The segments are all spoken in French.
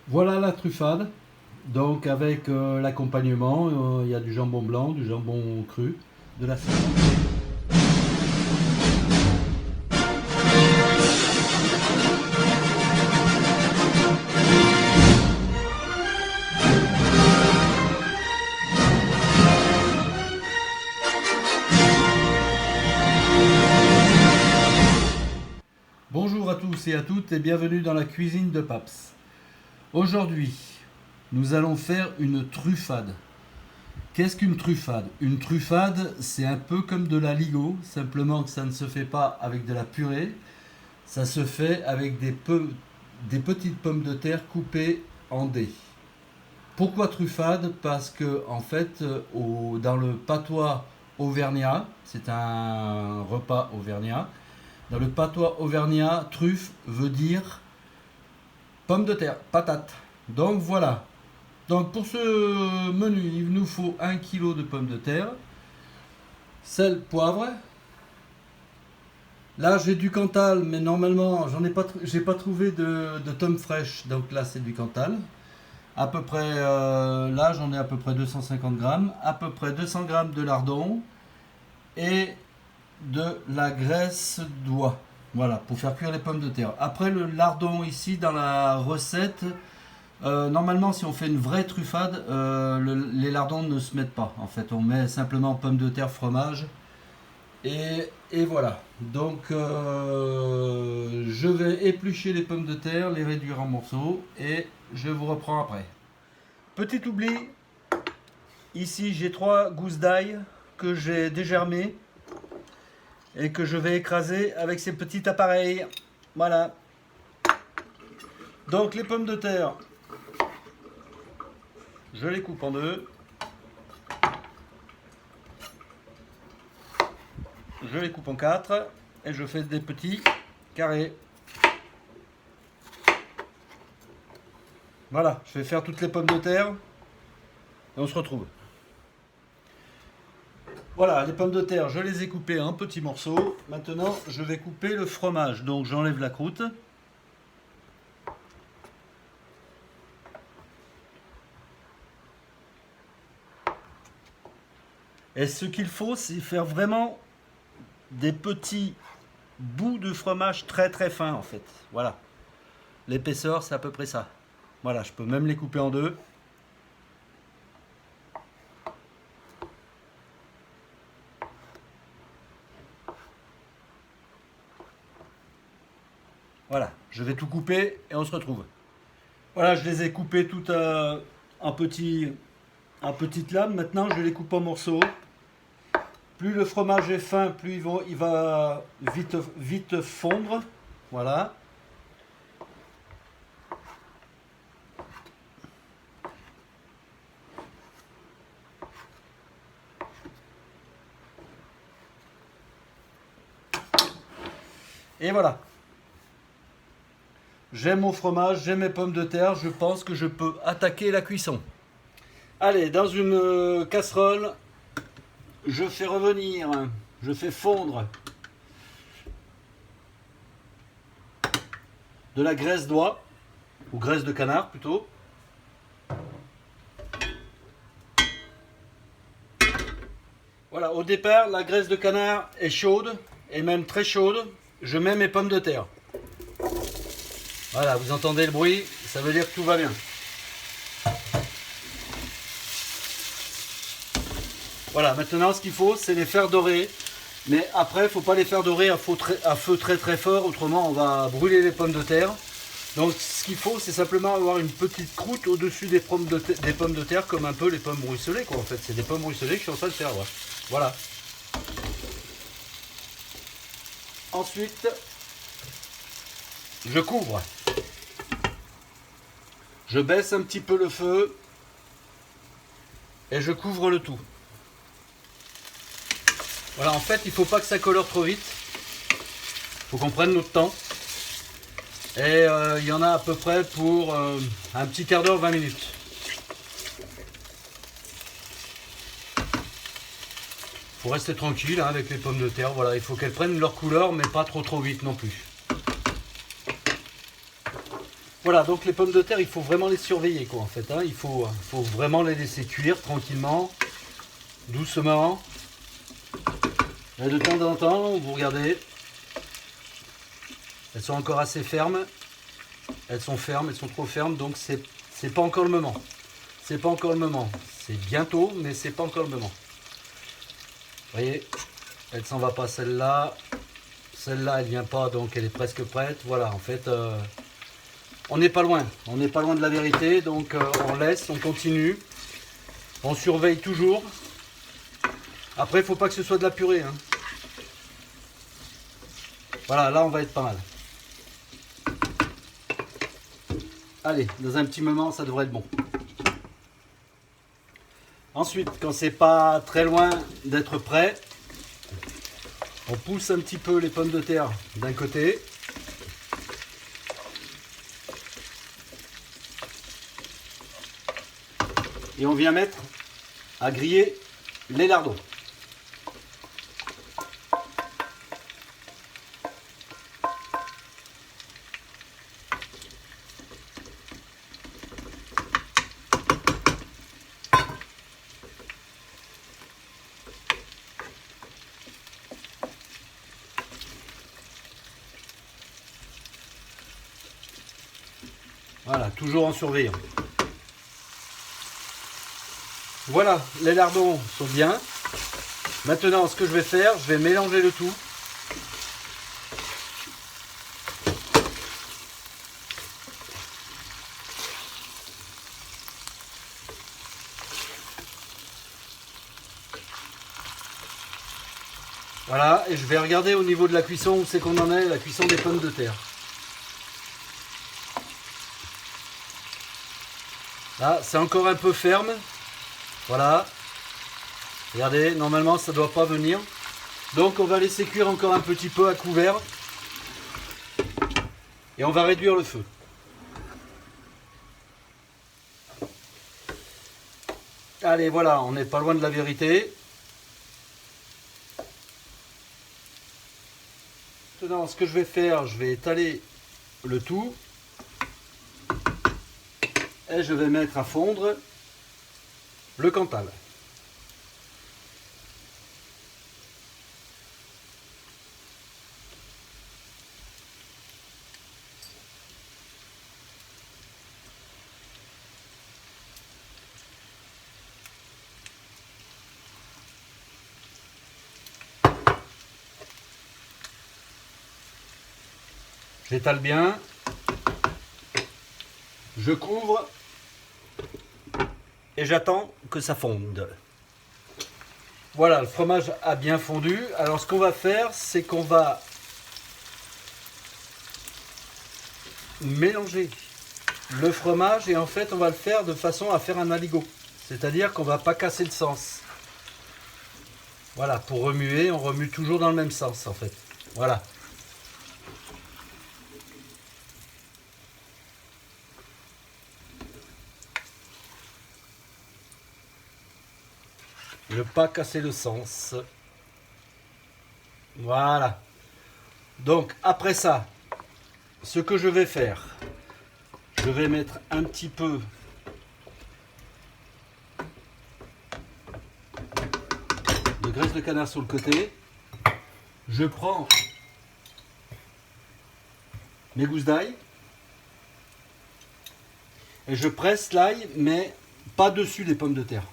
Voilà la truffade. Donc avec l'accompagnement, il y a du jambon blanc, du jambon cru, de la salade. Bonjour à tous et à toutes et bienvenue dans la cuisine de Paps. Aujourd'hui, nous allons faire une truffade. Qu'est-ce qu'une truffade? Une truffade, c'est un peu comme de la ligo, simplement que ça ne se fait pas avec de la purée, ça se fait avec des petites pommes de terre coupées en dés. Pourquoi truffade? Parce que en fait, dans le patois auvergnat, c'est un repas auvergnat, dans le patois auvergnat, truffe veut dire pomme de terre, patate. Donc voilà. Donc pour ce menu, il nous faut 1 kg de pommes de terre, sel, poivre. Là j'ai du Cantal, mais normalement j'ai pas trouvé de tomme fraîche, donc là c'est du Cantal. À peu près, là j'en ai à peu près 250 grammes, à peu près 200 grammes de lardon et de la graisse d'oie. Voilà, pour faire cuire les pommes de terre. Après le lardon ici dans la recette, normalement si on fait une vraie truffade, les lardons ne se mettent pas. En fait, on met simplement pommes de terre, fromage et voilà. Donc je vais éplucher les pommes de terre, les réduire en morceaux et je vous reprends après. Petit oubli, ici j'ai 3 gousses d'ail que j'ai dégermées et que je vais écraser avec ces petits appareils. Voilà. Donc les pommes de terre, je les coupe en deux. Je les coupe en 4 et je fais des petits carrés. Voilà, je vais faire toutes les pommes de terre et on se retrouve. Voilà, les pommes de terre, je les ai coupées en petits morceaux. Maintenant, je vais couper le fromage. Donc j'enlève la croûte. Et ce qu'il faut, c'est faire vraiment des petits bouts de fromage très très fins en fait. Voilà. L'épaisseur, c'est à peu près ça. Voilà, je peux même les couper en deux. Voilà, je vais tout couper et on se retrouve. Voilà, je les ai coupés toutes en petites lames. Maintenant, je les coupe en morceaux. Plus le fromage est fin, plus il va vite fondre. Voilà. Et voilà. J'aime mon fromage, j'aime mes pommes de terre. Je pense que je peux attaquer la cuisson. Allez, dans une casserole, je fais fondre de la graisse d'oie, ou graisse de canard plutôt. Voilà, au départ, la graisse de canard est chaude, et même très chaude. Je mets mes pommes de terre. Voilà, vous entendez le bruit, ça veut dire que tout va bien. Voilà, maintenant ce qu'il faut, c'est les faire dorer. Mais après, il ne faut pas les faire dorer à feu très très fort, autrement on va brûler les pommes de terre. Donc ce qu'il faut, c'est simplement avoir une petite croûte au-dessus des pommes de terre, comme un peu les pommes ruisselées, quoi, en fait. C'est des pommes ruisselées que je suis en train de faire, ouais. Voilà. Ensuite, je couvre. Je baisse un petit peu le feu et je couvre le tout. Voilà, en fait, il ne faut pas que ça colore trop vite. Il faut qu'on prenne notre temps. Et il y en a à peu près pour un petit quart d'heure, 20 minutes. Il faut rester tranquille hein, avec les pommes de terre. Voilà, il faut qu'elles prennent leur couleur, mais pas trop vite non plus. Voilà, donc les pommes de terre, il faut vraiment les surveiller, quoi, en fait. Hein. Il faut vraiment les laisser cuire tranquillement, doucement. Et de temps en temps, vous regardez, elles sont encore assez fermes. Elles sont fermes, elles sont trop fermes, donc c'est pas encore le moment. C'est pas encore le moment. C'est bientôt, mais c'est pas encore le moment. Vous voyez, elle s'en va pas celle-là. Celle-là, elle vient pas, donc elle est presque prête. Voilà, en fait, on n'est pas loin. On n'est pas loin de la vérité, donc on laisse, on continue. On surveille toujours. Après, il faut pas que ce soit de la purée. Hein. Voilà, là, on va être pas mal. Allez, dans un petit moment, ça devrait être bon. Ensuite, quand c'est pas très loin d'être prêt, on pousse un petit peu les pommes de terre d'un côté. Et on vient mettre à griller les lardons. Voilà, toujours en surveillant. Voilà, les lardons sont bien. Maintenant, ce que je vais faire, je vais mélanger le tout. Voilà, et je vais regarder au niveau de la cuisson où c'est qu'on en est, la cuisson des pommes de terre. Là, c'est encore un peu ferme. Voilà. Regardez, normalement ça ne doit pas venir. Donc on va laisser cuire encore un petit peu à couvert. Et on va réduire le feu. Allez, voilà, on n'est pas loin de la vérité. Maintenant, ce que je vais faire, je vais étaler le tout. Et je vais mettre à fondre le Cantal. J'étale bien. Je couvre. Et j'attends que ça fonde. Voilà, le fromage a bien fondu. Alors ce qu'on va faire, c'est qu'on va mélanger le fromage et en fait on va le faire de façon à faire un aligot. C'est-à-dire qu'on ne va pas casser le sens. Voilà, pour remuer, on remue toujours dans le même sens en fait. Voilà. Ne pas casser le sens. Voilà. Donc après ça, ce que je vais faire, je vais mettre un petit peu de graisse de canard sur le côté. Je prends mes gousses d'ail et je presse l'ail, mais pas dessus les pommes de terre.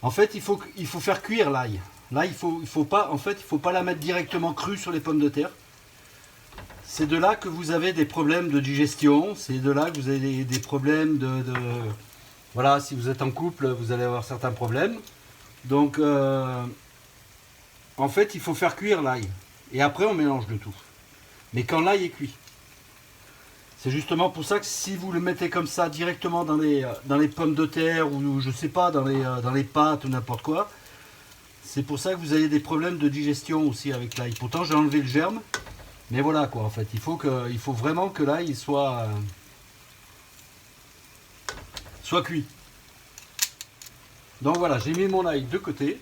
En fait, il faut faire cuire l'ail. Là, il faut pas la mettre directement crue sur les pommes de terre. C'est de là que vous avez des problèmes de digestion. C'est de là que vous avez des problèmes voilà, si vous êtes en couple, vous allez avoir certains problèmes. Donc, en fait, il faut faire cuire l'ail. Et après, on mélange le tout. Mais quand l'ail est cuit. C'est justement pour ça que si vous le mettez comme ça directement dans les pommes de terre ou je sais pas, dans les pâtes ou n'importe quoi, c'est pour ça que vous avez des problèmes de digestion aussi avec l'ail. Pourtant j'ai enlevé le germe, mais voilà quoi en fait, il faut vraiment que l'ail soit cuit. Donc voilà, j'ai mis mon ail de côté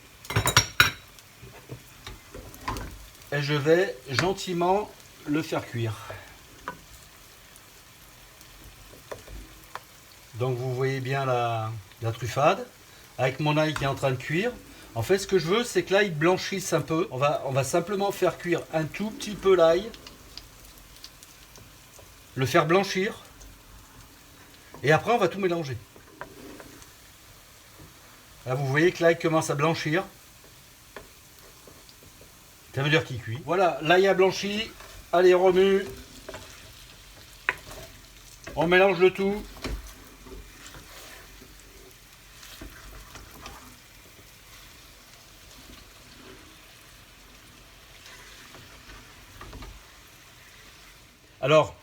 et je vais gentiment le faire cuire. Donc vous voyez bien la truffade, avec mon ail qui est en train de cuire. En fait, ce que je veux, c'est que l'ail blanchisse un peu. On va simplement faire cuire un tout petit peu l'ail. Le faire blanchir. Et après, on va tout mélanger. Là, vous voyez que l'ail commence à blanchir. Ça veut dire qu'il cuit. Voilà, l'ail a blanchi. Allez, on remue. On mélange le tout. Alors,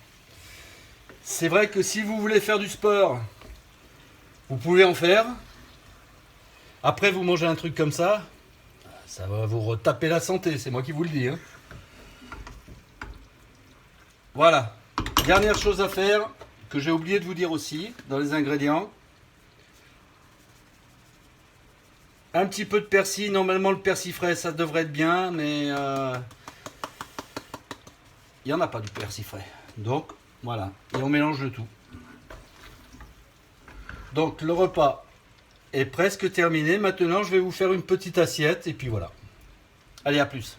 c'est vrai que si vous voulez faire du sport, vous pouvez en faire. Après, vous mangez un truc comme ça va vous retaper la santé, c'est moi qui vous le dis. Hein. Voilà. Dernière chose à faire, que j'ai oublié de vous dire aussi, dans les ingrédients. Un petit peu de persil. Normalement, le persil frais, ça devrait être bien, mais il n'y en a pas du persil frais. Donc, voilà. Et on mélange le tout. Donc, le repas est presque terminé. Maintenant, je vais vous faire une petite assiette, et puis voilà. Allez, à plus.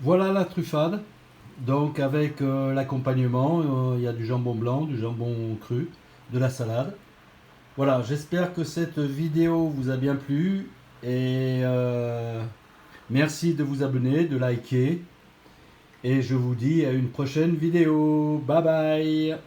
Voilà la truffade. Donc, avec l'accompagnement, il y a du jambon blanc, du jambon cru, de la salade. Voilà, j'espère que cette vidéo vous a bien plu et merci de vous abonner, de liker et je vous dis à une prochaine vidéo. Bye bye.